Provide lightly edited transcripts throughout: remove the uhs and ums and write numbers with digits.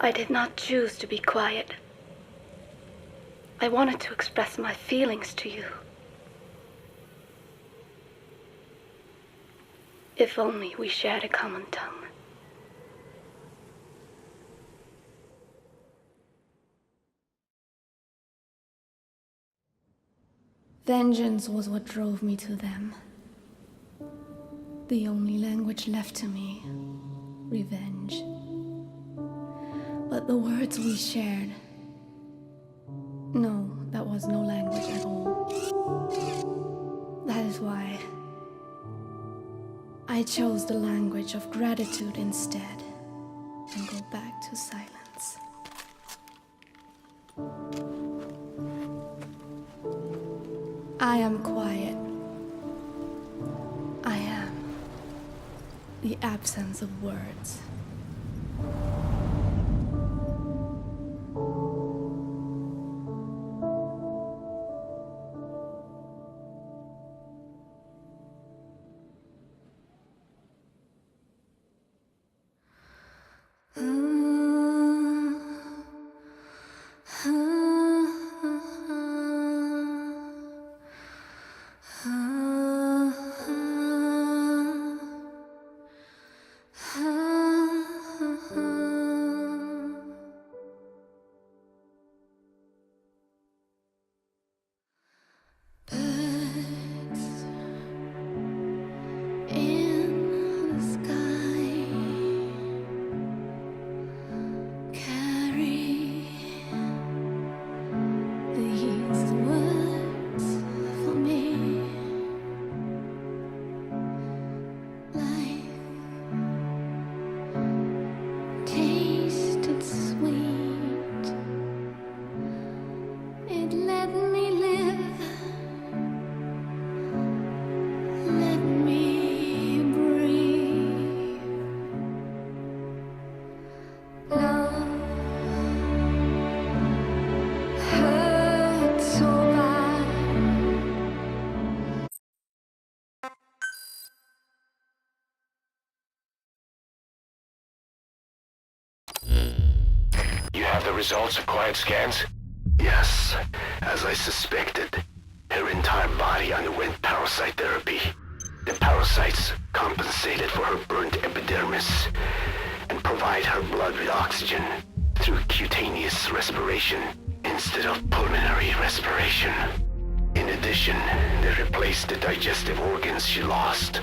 I did not choose to be quiet. I wanted to express my feelings to you. If only we shared a common tongue. Vengeance was what drove me to them. The only language left to me, revenge. But the words we shared, no, that was no language at all. That is why I chose the language of gratitude instead and go back to silence. I am quiet. I am the absence of words. tasted sweet. It let me live, let me breathe. Love hurt so bad. You have the results of quiet scans? Yes, as I suspected. Her entire body underwent parasite therapy. The parasites compensated for her burnt epidermis and provide her blood with oxygen through cutaneous respiration instead of pulmonary respiration. In addition, they replaced the digestive organs she lost,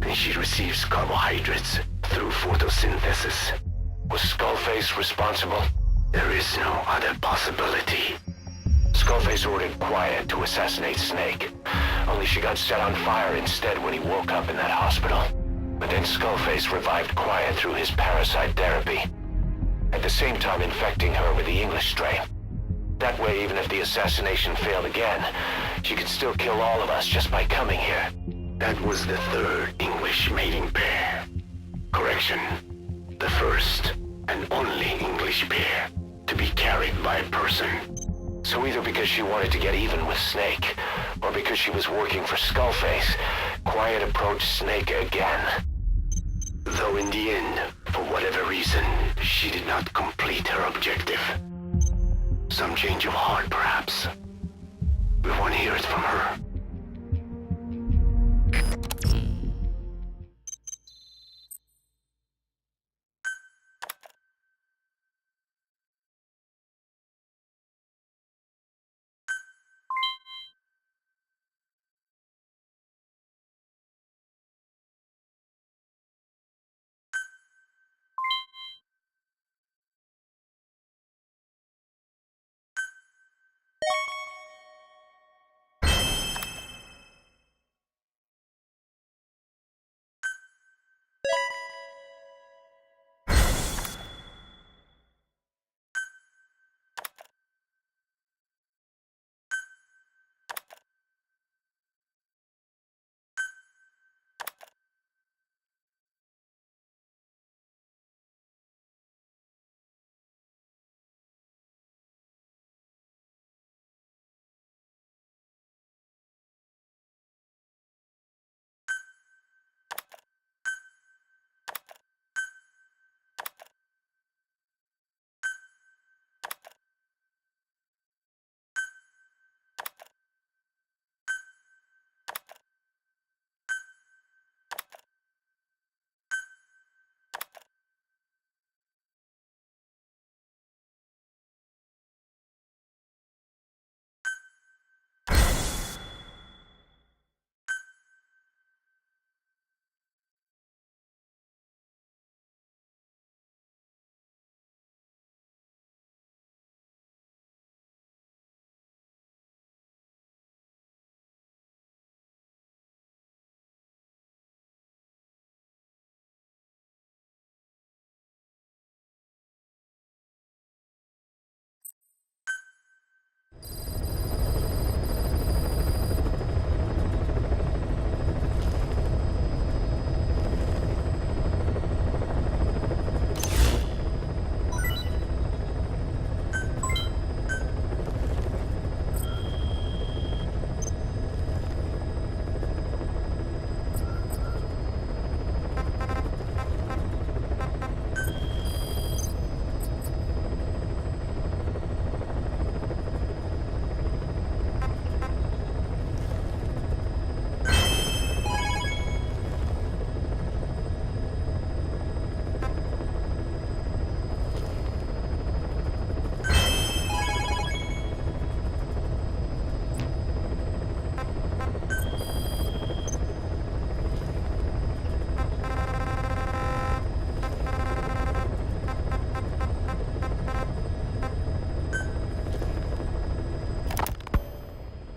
and she receives carbohydrates through photosynthesis. Was Skullface responsible? There is no other possibility. Skullface ordered Quiet to assassinate Snake, only she got set on fire instead when he woke up in that hospital. But then Skullface revived Quiet through his parasite therapy, at the same time infecting her with the English strain. That way, even if the assassination failed again, she could still kill all of us just by coming here. That was the third English mating pair. Correction. The first and only English pair to be carried by a person. So either because she wanted to get even with Snake, or because she was working for Skullface, Quiet approached Snake again. Though in the end, for whatever reason, she did not complete her objective. Some change of heart, perhaps. We want to hear it from her.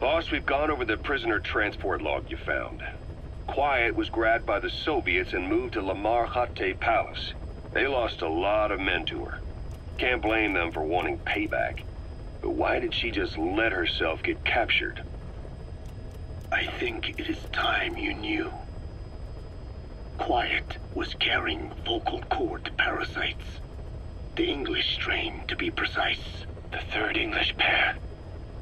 Boss, we've gone over the prisoner transport log you found. Quiet was grabbed by the Soviets and moved to Lamar Khatte Palace. They lost a lot of men to her. Can't blame them for wanting payback. But why did she just let herself get captured? I think it is time you knew. Quiet was carrying vocal cord parasites. The English strain, to be precise. The third English pair.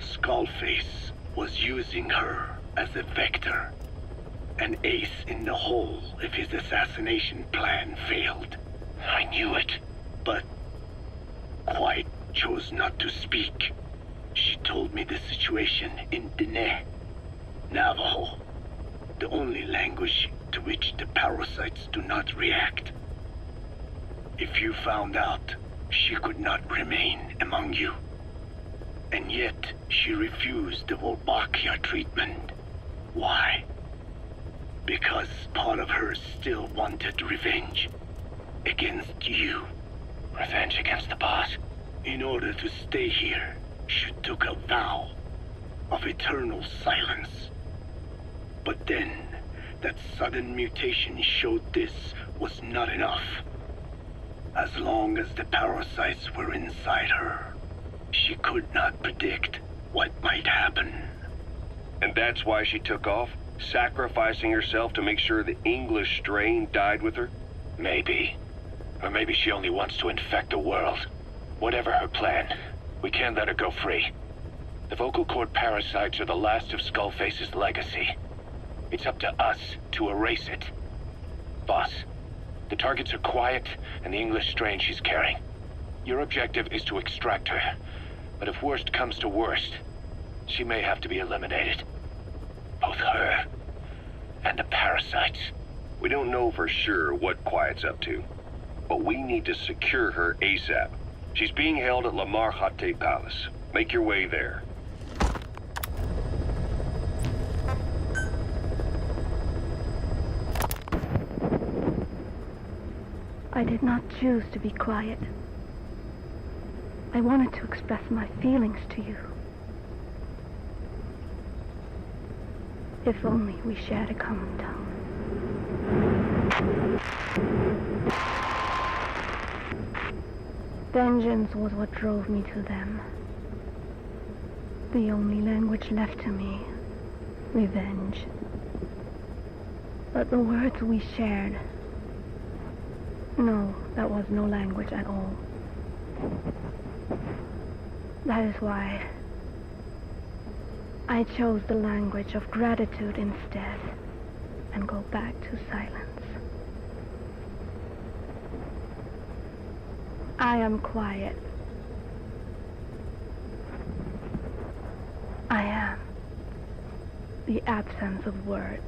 Skullface was using her as a vector. An ace in the hole if his assassination plan failed. I knew it. But Quiet chose not to speak. She told me the situation in Diné, Navajo, the only language to which the parasites do not react. If you found out, she could not remain among you. And yet, she refused the Wolbachia treatment. Why? Because part of her still wanted revenge. Against you. Revenge against the boss? In order to stay here, she took a vow of eternal silence. But then, that sudden mutation showed this was not enough. As long as the parasites were inside her, she could not predict what might happen. And that's why she took off? Sacrificing herself to make sure the English strain died with her? Maybe. Or maybe she only wants to infect the world. Whatever her plan, we can't let her go free. The vocal cord parasites are the last of Skullface's legacy. It's up to us to erase it. Boss, the targets are Quiet and the English strain she's carrying. Your objective is to extract her. But if worst comes to worst, she may have to be eliminated. Both her and the parasites. We don't know for sure what Quiet's up to, but we need to secure her ASAP. She's being held at Lamar Hate Palace. Make your way there. I did not choose to be quiet. I wanted to express my feelings to you. If only we shared a common tongue. Vengeance was what drove me to them. The only language left to me, revenge. But the words we shared, no, that was no language at all. That is why I chose the language of gratitude instead and go back to silence. I am quiet. I am the absence of words.